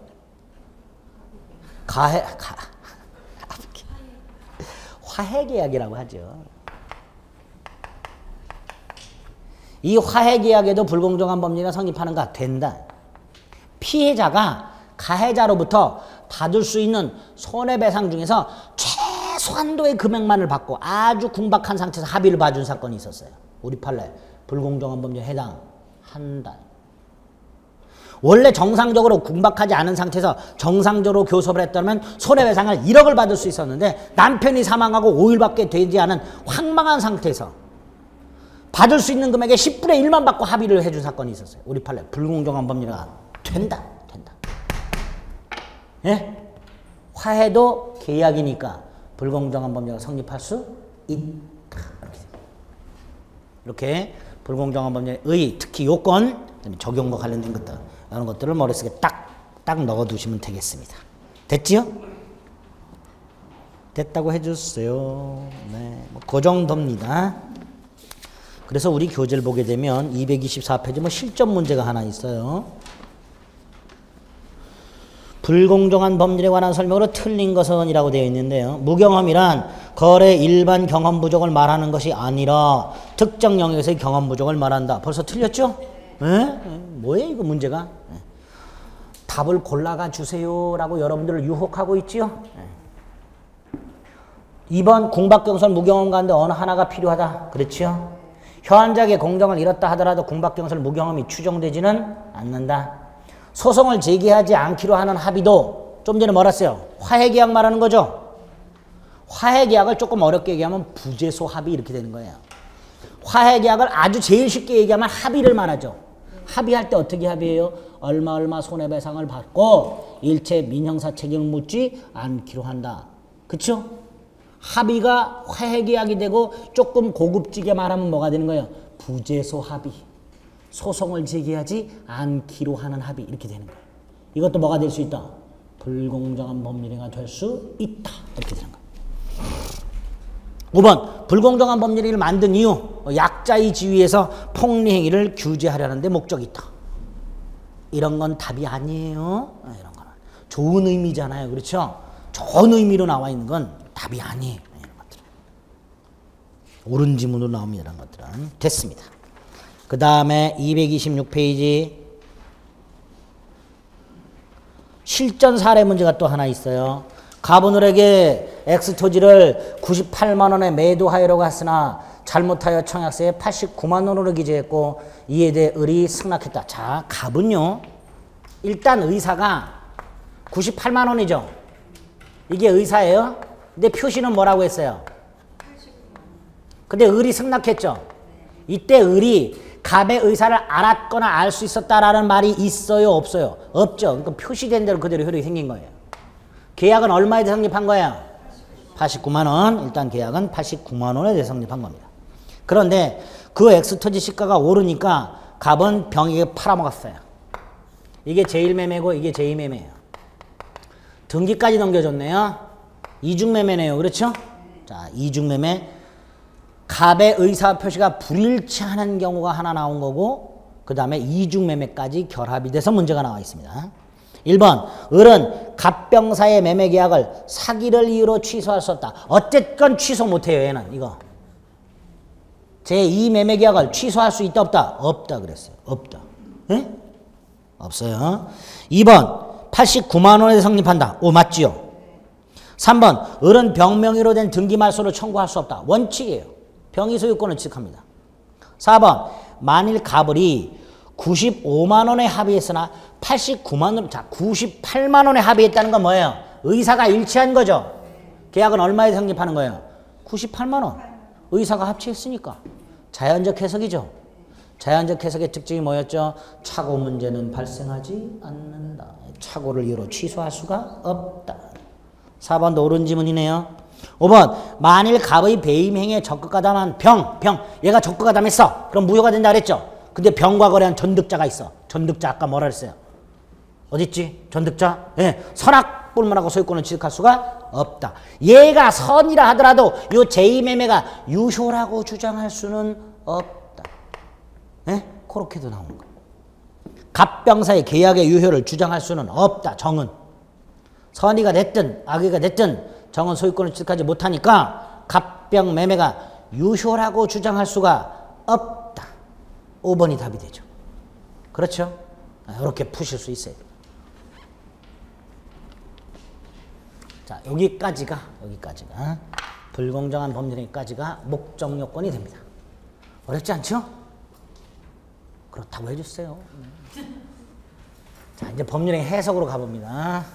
화해계약이라고 하죠. 이 화해계약에도 불공정한 법률이 성립하는가? 된다. 피해자가 가해자로부터 받을 수 있는 손해배상 중에서 최소한도의 금액만을 받고 아주 궁박한 상태에서 합의를 봐준 사건이 있었어요. 우리 판례 불공정한 범죄에 해당한다. 원래 정상적으로 궁박하지 않은 상태에서 정상적으로 교섭을 했다면 손해배상을 1억을 받을 수 있었는데 남편이 사망하고 5일밖에 되지 않은 황망한 상태에서 받을 수 있는 금액의 10분의 1만 받고 합의를 해준 사건이 있었어요. 우리 판례 불공정한 범죄가 된다. 예? 화해도 계약이니까 불공정한 범죄가 성립할 수 있다. 이렇게 불공정한 범죄의 특히 요건, 적용과 관련된 것들 이런 것들을 머릿속에 딱 넣어두시면 되겠습니다. 됐지요? 됐다고 해주세요. 네, 그 정도입니다. 그래서 우리 교재를 보게 되면 224페이지 실전 문제가 하나 있어요. 불공정한 범죄에 관한 설명으로 틀린 것은 이라고 되어 있는데요. 무경험이란 거래 일반 경험 부족을 말하는 것이 아니라 특정 영역에서의 경험 부족을 말한다. 벌써 틀렸죠? 네? 뭐예요 이거 문제가? 네. 답을 골라가 주세요라고 여러분들을 유혹하고 있지요. 네. 2번 궁박경설 무경험 가운데 어느 하나가 필요하다. 그렇지요? 현장의 공정을 잃었다 하더라도 궁박경설 무경험이 추정되지는 않는다. 소송을 제기하지 않기로 하는 합의도 좀 전에 뭐라 했어요? 화해계약 말하는 거죠? 화해계약을 조금 어렵게 얘기하면 부재소 합의 이렇게 되는 거예요. 화해계약을 아주 제일 쉽게 얘기하면 합의를 말하죠. 합의할 때 어떻게 합의해요? 얼마 손해배상을 받고 일체 민형사 책임을 묻지 않기로 한다. 그쵸? 합의가 화해계약이 되고 조금 고급지게 말하면 뭐가 되는 거예요? 부재소 합의. 소송을 제기하지 않기로 하는 합의 이렇게 되는 거예요. 이것도 뭐가 될 수 있다? 불공정한 법률행위가 될 수 있다. 이렇게 되는 거예요. 5번 불공정한 법률행위를 만든 이유 약자의 지위에서 폭리행위를 규제하려는 데 목적이 있다. 이런 건 답이 아니에요. 이런 거는 좋은 의미잖아요. 그렇죠? 좋은 의미로 나와 있는 건 답이 아니에요. 이런 것들은. 옳은 지문으로 나옵니다. 이런 것들은. 됐습니다. 그 다음에 226페이지 실전 사례 문제가 또 하나 있어요. 가분을에게 X토지를 98만 원에 매도하여라고 했으나 잘못하여 청약세에 89만 원으로 기재했고 이에 대해 을이 승낙했다. 자, 갑은요. 일단 의사가 98만 원이죠. 이게 의사예요. 근데 표시는 뭐라고 했어요? 근데 을이 승낙했죠. 이때 을이 갑의 의사를 알았거나 알 수 있었다라는 말이 있어요? 없어요? 없죠. 그러니까 표시된 대로 그대로 효력이 생긴 거예요. 계약은 얼마에 대해 성립한 거예요? 89만 원. 일단 계약은 89만 원에 대해 성립한 겁니다. 그런데 그 엑스토지 시가가 오르니까 갑은 병에게 팔아먹었어요. 이게 제1매매고 이게 제2매매예요. 등기까지 넘겨줬네요. 이중매매네요. 그렇죠? 자, 이중매매. 갑의 의사 표시가 불일치하는 경우가 하나 나온 거고 그 다음에 이중매매까지 결합이 돼서 문제가 나와 있습니다. 1번 을은 갑병사의 매매계약을 사기를 이유로 취소할 수 없다. 어쨌건 취소 못해요. 얘는 이거 제2매매계약을 취소할 수 있다 없다? 없다 그랬어요. 없다. 네? 없어요. 2번 89만 원에 성립한다. 오 맞지요? 3번 을은 병명의로 된 등기말소를 청구할 수 없다. 원칙이에요. 병의 소유권을 취득합니다. 4번 만일 갑을이 95만 원에 합의했으나 89만 원, 자 98만 원에 합의했다는 건 뭐예요? 의사가 일치한 거죠. 계약은 얼마에 성립하는 거예요? 98만 원. 의사가 합치했으니까. 자연적 해석이죠. 자연적 해석의 특징이 뭐였죠? 착오 문제는 발생하지 않는다. 착오를 이유로 취소할 수가 없다. 4번도 옳은 지문이네요. 5번 만일 갑의 배임행위에 적극가담한 병 얘가 적극가담했어. 그럼 무효가 된다 그랬죠. 근데 병과 거래한 전득자가 있어. 전득자 아까 뭐라 그랬어요? 어딨지? 전득자? 예, 선악불문하고 소유권을 취득할 수가 없다. 얘가 선이라 하더라도 요 제2매매가 유효라고 주장할 수는 없다. 예? 그렇게도 나오는 거예요. 갑병사의 계약의 유효를 주장할 수는 없다. 정은. 선의가 됐든 악의가 됐든 정은 소유권을 취득하지 못하니까 갑병 매매가 유효라고 주장할 수가 없다. 5번이 답이 되죠. 그렇죠? 이렇게 푸실 수 있어요. 자, 여기까지가 불공정한 법률행위까지가 목적 요건이 됩니다. 어렵지 않죠? 그렇다고 해주세요. 자, 이제 법률행위 해석으로 가봅니다.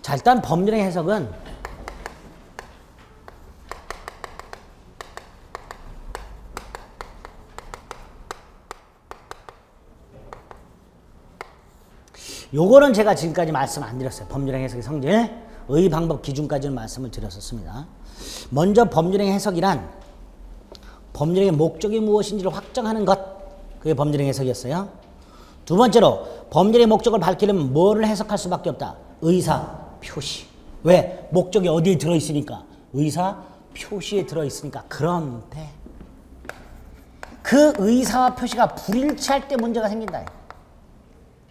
자, 일단 법률행위 해석은 요거는 제가 지금까지 말씀 안 드렸어요. 법률행위 해석의 성질, 의, 방법, 기준까지는 말씀을 드렸었습니다. 먼저 법률행위 해석이란 법률행위의 목적이 무엇인지를 확정하는 것, 그게 법률행위 해석이었어요. 두 번째로 법률의 목적을 밝히려면 뭐를 해석할 수밖에 없다. 의사 표시. 왜? 목적이 어디에 들어있으니까. 의사 표시에 들어있으니까. 그런데 그 의사와 표시가 불일치할 때 문제가 생긴다.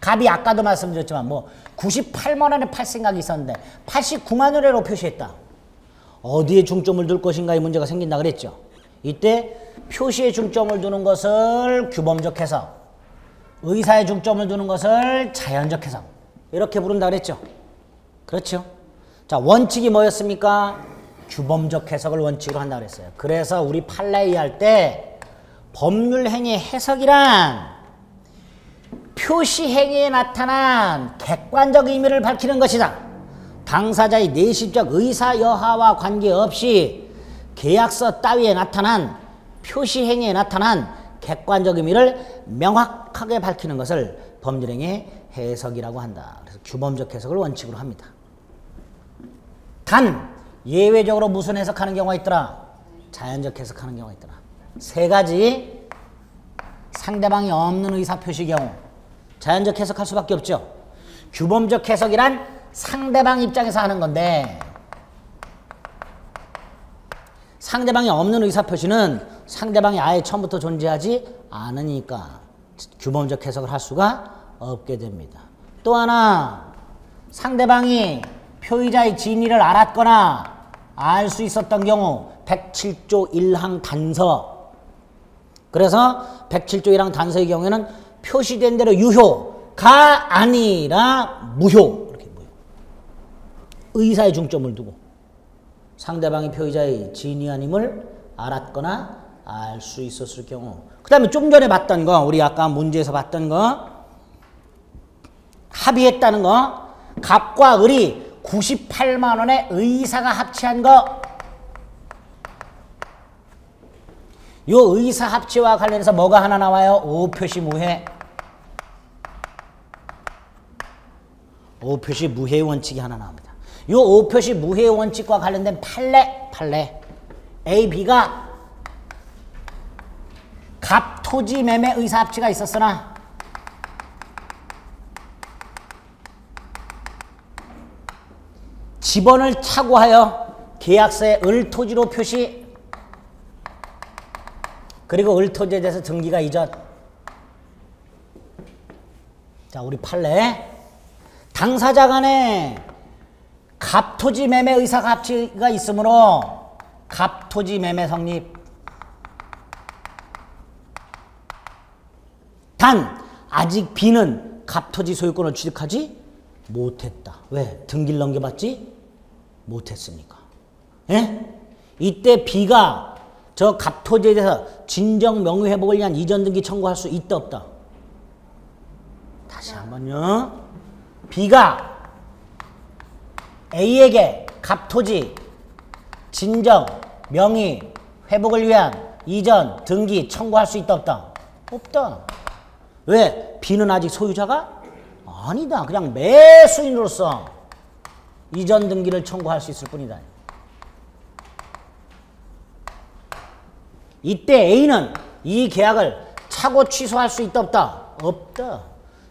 갑이 아까도 말씀드렸지만 뭐 98만 원에 팔 생각이 있었는데 89만 원으로 표시했다. 어디에 중점을 둘 것인가의 문제가 생긴다 그랬죠. 이때 표시에 중점을 두는 것을 규범적 해석, 의사에 중점을 두는 것을 자연적 해석, 이렇게 부른다 그랬죠. 그렇죠. 자, 원칙이 뭐였습니까? 규범적 해석을 원칙으로 한다 그랬어요. 그래서 우리 판례 할 때 법률행위 해석이란 표시행위에 나타난 객관적 의미를 밝히는 것이다. 당사자의 내심적 의사 여하와 관계없이 계약서 따위에 나타난 표시행위에 나타난 객관적 의미를 명확하게 밝히는 것을 법률행위 해석이라고 한다. 그래서 규범적 해석을 원칙으로 합니다. 단 예외적으로 무슨 해석하는 경우가 있더라? 자연적 해석하는 경우가 있더라. 세 가지. 상대방이 없는 의사표시 경우 자연적 해석할 수밖에 없죠. 규범적 해석이란 상대방 입장에서 하는 건데, 상대방이 없는 의사표시는 상대방이 아예 처음부터 존재하지 않으니까 규범적 해석을 할 수가 없게 됩니다. 또 하나, 상대방이 표의자의 진위를 알았거나 알 수 있었던 경우 107조 1항 단서. 그래서 107조 1항 단서의 경우에는 표시된 대로 유효가 아니라 무효. 이렇게 무효. 의사에 중점을 두고 상대방이 표의자의 진위 아님을 알았거나 알 수 있었을 경우. 그 다음에 좀 전에 봤던 거, 우리 아까 문제에서 봤던 거, 합의했다는 거, 갑과 을이 98만 원에 의사가 합치한 거. 요 의사 합치와 관련해서 뭐가 하나 나와요? 오표시 무해. 오표시 무해의 원칙이 하나 나옵니다. 요 오표시 무해의 원칙과 관련된 판례. A, B가 갑, 토지, 매매, 의사 합치가 있었으나 집원을 착오하여 계약서에 을, 토지로 표시, 그리고 을, 토지에 대해서 등기가 이전. 자, 우리 판례. 당사자 간에 갑, 토지, 매매, 의사 합치가 있으므로 갑, 토지, 매매 성립. 단 아직 B는 갑, 토지 소유권을 취득하지 못했다. 왜? 등기를 넘겨받지 못했으니까. 예? 이때 B가 저 갑, 토지에 대해서 진정 명의 회복을 위한 이전 등기 청구할 수 있다 없다? 다시 한번요. B가 A에게 갑, 토지 진정 명의 회복을 위한 이전 등기 청구할 수 있다 없다? 없다. 왜? B는 아직 소유자가 아니다. 그냥 매수인으로서 이전 등기를 청구할 수 있을 뿐이다. 이때 A는 이 계약을 착오 취소할 수 있다 없다? 없다.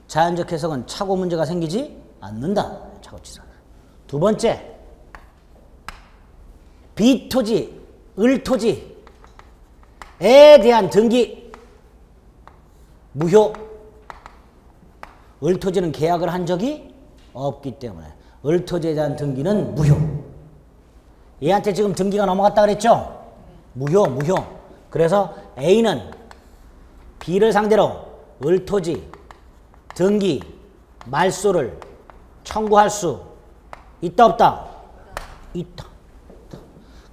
자연적 해석은 착오 문제가 생기지 않는다. 착오 취소. 두 번째, B 토지, 을 토지에 대한 등기 무효. 을 토지는 계약을 한 적이 없기 때문에 을 토지에 대한 등기는 무효. 얘한테 지금 등기가 넘어갔다 그랬죠? 무효. 그래서 A는 B를 상대로 을토지, 등기, 말소를 청구할 수 있다 없다? 있다.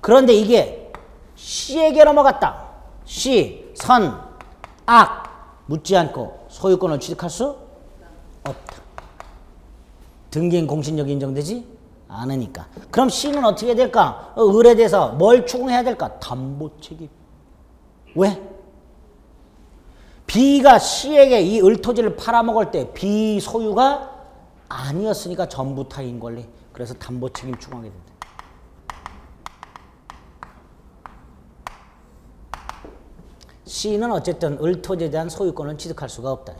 그런데 이게 C에게 넘어갔다. C, 선, 악 묻지 않고 소유권을 취득할 수 없다. 등기인 공신력이 인정되지 않으니까. 그럼 C는 어떻게 해야 될까? 을에 대해서 뭘 추궁해야 될까? 담보 책임. 왜? B가 C에게 이 을토지를 팔아먹을 때 B 소유가 아니었으니까 전부 타인 권리. 그래서 담보 책임 추궁하게 된다. C는 어쨌든 을토지에 대한 소유권을 취득할 수가 없다.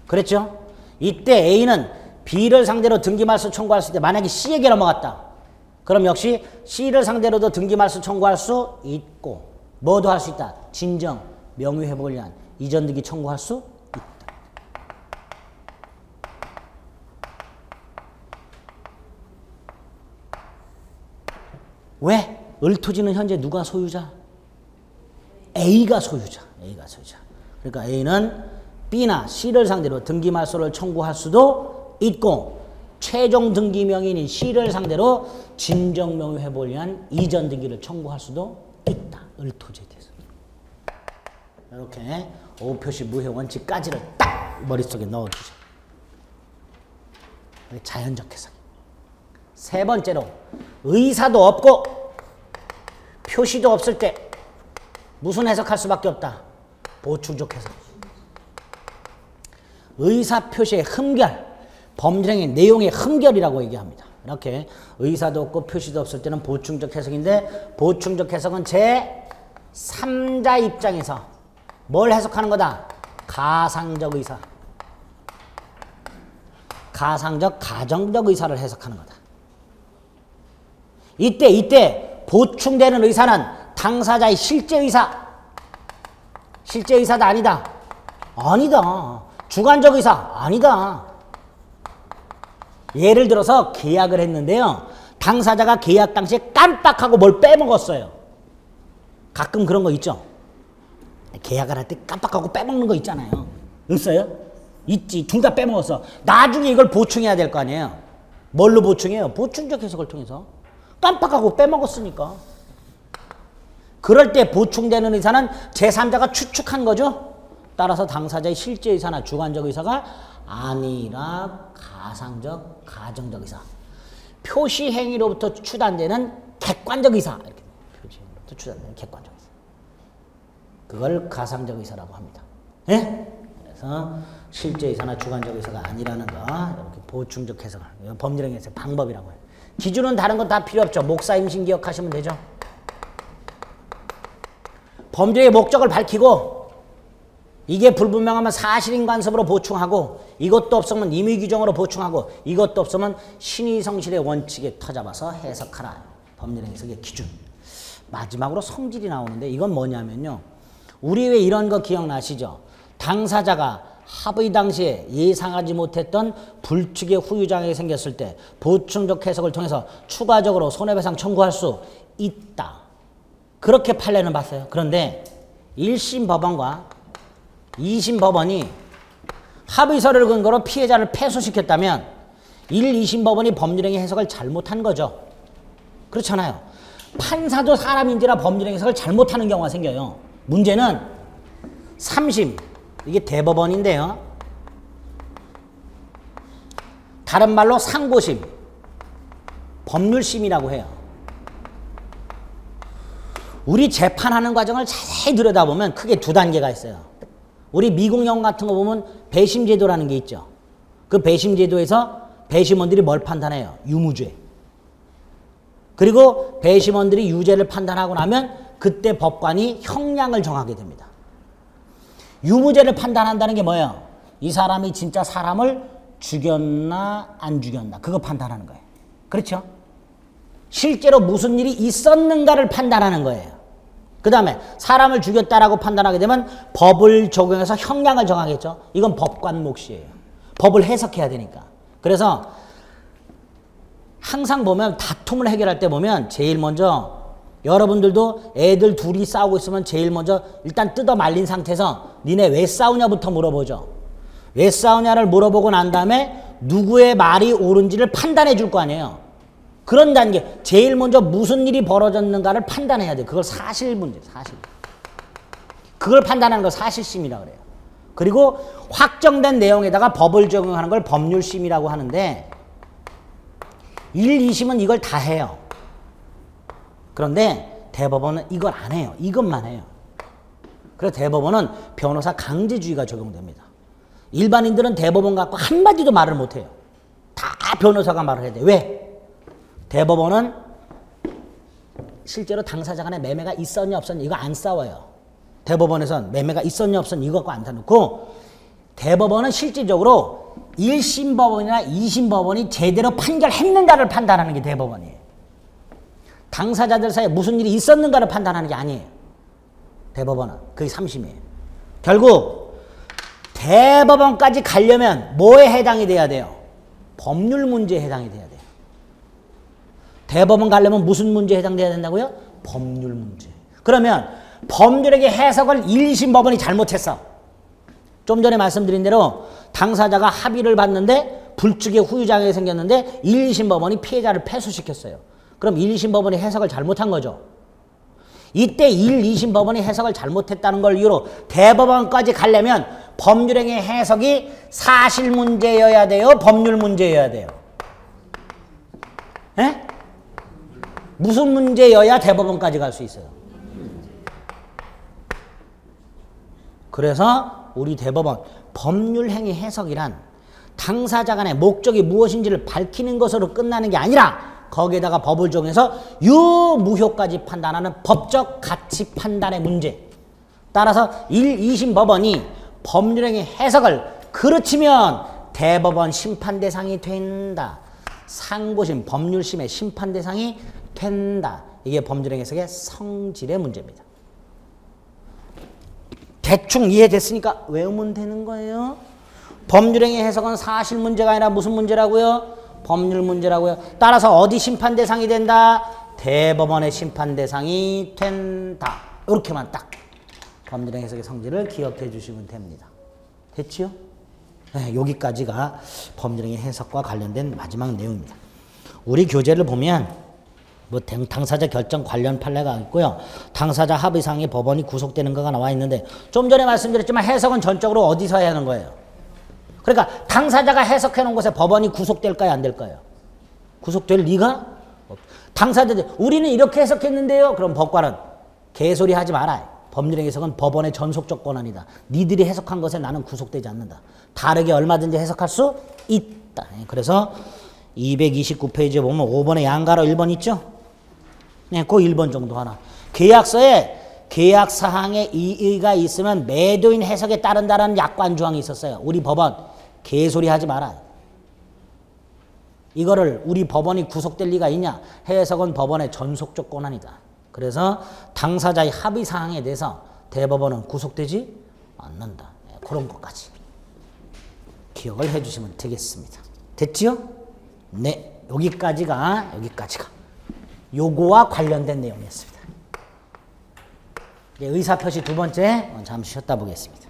그랬죠? 이때 A는 B를 상대로 등기말소 청구할 때 만약에 C에게 넘어갔다. 그럼 역시 C를 상대로도 등기말소 청구할 수 있고 뭐도 할 수 있다. 진정, 명의회복을 위한 이전 등기 청구할 수 있다. 왜? 을토지는 현재 누가 소유자? A가 소유자. 그러니까 A는 B나 C를 상대로 등기말소를 청구할 수도 있고 최종 등기 명의인 C를 상대로 진정 명의 회복을 위한 이전 등기를 청구할 수도 있다. 을토지에 대해서. 이렇게 오표시 무효 원칙까지를 딱 머릿속에 넣어주죠. 자연적 해석. 세 번째로 의사도 없고 표시도 없을 때 무슨 해석할 수밖에 없다. 보충적 해석. 의사표시의 흠결, 법률행위 내용의 흠결이라고 얘기합니다. 이렇게 의사도 없고 표시도 없을 때는 보충적 해석인데 보충적 해석은 제3자 입장에서 뭘 해석하는 거다? 가상적 의사. 가상적, 가정적 의사를 해석하는 거다. 이때 보충되는 의사는 당사자의 실제 의사. 실제 의사다 아니다? 아니다. 주관적 의사? 아니다. 예를 들어서 계약을 했는데요. 당사자가 계약 당시에 깜빡하고 뭘 빼먹었어요. 가끔 그런 거 있죠? 계약을 할 때 깜빡하고 빼먹는 거 있잖아요. 없어요? 있지. 둘 다 빼먹었어. 나중에 이걸 보충해야 될 거 아니에요. 뭘로 보충해요? 보충적 해석을 통해서. 깜빡하고 빼먹었으니까. 그럴 때 보충되는 의사는 제3자가 추측한 거죠. 따라서 당사자의 실제 의사나 주관적 의사가 아니라 가상적, 가정적 의사. 표시 행위로부터 추단되는 객관적 의사. 이렇게 표시 행위로부터 추단되는 객관적 의사. 그걸 가상적 의사라고 합니다. 예? 그래서 실제 의사나 주관적 의사가 아니라는 거 이렇게 보충적 해석을 법률행위에서 방법이라고 해요. 기준은 다른 건 다 필요 없죠. 목사 임신 기억하시면 되죠. 범죄의 목적을 밝히고 이게 불분명하면 사실인 간섭으로 보충하고 이것도 없으면 임의 규정으로 보충하고 이것도 없으면 신의 성실의 원칙에 터잡아서 해석하라. 법률행위에서의 기준. 마지막으로 성질이 나오는데 이건 뭐냐면요. 우리 왜 이런 거 기억나시죠? 당사자가 합의 당시에 예상하지 못했던 불특의 후유장애가 생겼을 때 보충적 해석을 통해서 추가적으로 손해배상 청구할 수 있다. 그렇게 판례는 봤어요. 그런데 1심 법원과 2심 법원이 합의서를 근거로 피해자를 패소시켰다면 1, 2심 법원이 법률행위 해석을 잘못한 거죠. 그렇잖아요. 판사도 사람인지라 법률행위 해석을 잘못하는 경우가 생겨요. 문제는 3심, 이게 대법원인데요. 다른 말로 상고심, 법률심이라고 해요. 우리 재판하는 과정을 자세히 들여다보면 크게 두 단계가 있어요. 우리 미국 영화 같은 거 보면 배심제도라는 게 있죠. 그 배심제도에서 배심원들이 뭘 판단해요? 유무죄. 그리고 배심원들이 유죄를 판단하고 나면 그때 법관이 형량을 정하게 됩니다. 유무죄를 판단한다는 게 뭐예요? 이 사람이 진짜 사람을 죽였나 안 죽였나 그거 판단하는 거예요. 그렇죠? 실제로 무슨 일이 있었는가를 판단하는 거예요. 그 다음에 사람을 죽였다라고 판단하게 되면 법을 적용해서 형량을 정하겠죠. 이건 법관 몫이에요. 법을 해석해야 되니까. 그래서 항상 보면 다툼을 해결할 때 보면 제일 먼저 여러분들도 애들 둘이 싸우고 있으면 제일 먼저 일단 뜯어 말린 상태에서 니네 왜 싸우냐부터 물어보죠. 왜 싸우냐를 물어보고 난 다음에 누구의 말이 옳은지를 판단해 줄 거 아니에요. 그런 단계, 제일 먼저 무슨 일이 벌어졌는가를 판단해야 돼. 그걸 사실 문제, 사실. 그걸 판단하는 걸 사실심이라고 그래요. 그리고 확정된 내용에다가 법을 적용하는 걸 법률심이라고 하는데 1, 2심은 이걸 다 해요. 그런데 대법원은 이걸 안 해요. 이것만 해요. 그래서 대법원은 변호사 강제주의가 적용됩니다. 일반인들은 대법원 갖고 한마디도 말을 못해요. 다 변호사가 말을 해야 돼. 왜? 대법원은 실제로 당사자 간에 매매가 있었냐 없었냐 이거 안 싸워요. 대법원에선 매매가 있었냐 없었냐 이거 갖고 안 다놓고 대법원은 실질적으로 1심 법원이나 2심 법원이 제대로 판결했는가를 판단하는 게 대법원이에요. 당사자들 사이에 무슨 일이 있었는가를 판단하는 게 아니에요. 대법원은. 그게 3심이에요. 결국 대법원까지 가려면 뭐에 해당이 돼야 돼요? 법률 문제에 해당이 돼야 돼요. 대법원 가려면 무슨 문제에 해당돼야 된다고요? 법률 문제. 그러면 법률에게 해석을 1, 2심 법원이 잘못했어. 좀 전에 말씀드린 대로 당사자가 합의를 받는데 불특의 후유장애가 생겼는데 1, 2심 법원이 피해자를 패소시켰어요. 그럼 1, 2심 법원이 해석을 잘못한 거죠. 이때 1, 2심 법원이 해석을 잘못했다는 걸 이유로 대법원까지 가려면 법률행위 해석이 사실 문제여야 돼요? 법률 문제여야 돼요? 에? 무슨 문제여야 대법원까지 갈 수 있어요? 그래서 우리 대법원 법률행위 해석이란 당사자 간의 목적이 무엇인지를 밝히는 것으로 끝나는 게 아니라 거기에다가 법을 적용해서 유무효까지 판단하는 법적 가치 판단의 문제. 따라서 1, 2심 법원이 법률행위 해석을 그르치면 대법원 심판 대상이 된다. 상고심, 법률심의 심판 대상이 된다. 이게 법률행위 해석의 성질의 문제입니다. 대충 이해됐으니까 외우면 되는 거예요. 법률행위 해석은 사실 문제가 아니라 무슨 문제라고요? 법률 문제라고요. 따라서 어디 심판 대상이 된다? 대법원의 심판 대상이 된다. 이렇게만 딱 법률행위 해석의 성질을 기억해 주시면 됩니다. 됐지요? 네, 여기까지가 법률행위 해석과 관련된 마지막 내용입니다. 우리 교재를 보면 뭐 당사자 결정 관련 판례가 있고요. 당사자 합의사항에 법원이 구속되는 거가 나와 있는데 좀 전에 말씀드렸지만 해석은 전적으로 어디서 해야 하는 거예요? 그러니까 당사자가 해석해 놓은 것에 법원이 구속될까요? 안 될까요? 구속될 리가? 당사자들 우리는 이렇게 해석했는데요. 그럼 법관은 개소리 하지 말아요. 법률행위 해석은 법원의 전속적 권한이다. 니들이 해석한 것에 나는 구속되지 않는다. 다르게 얼마든지 해석할 수 있다. 그래서 229페이지에 보면 5번에 양가로 1번 있죠? 네, 그 1번 정도 하나. 계약서에 계약 사항에 이의가 있으면 매도인 해석에 따른다라는 약관 조항이 있었어요. 우리 법원 개소리 하지 마라. 이거를 우리 법원이 구속될 리가 있냐? 해석은 법원의 전속적 권한이다. 그래서 당사자의 합의 사항에 대해서 대법원은 구속되지 않는다. 네, 그런 것까지 기억을 해주시면 되겠습니다. 됐지요? 네, 여기까지가 요거와 관련된 내용이었습니다. 의사표시 두 번째 잠시 쉬었다 보겠습니다.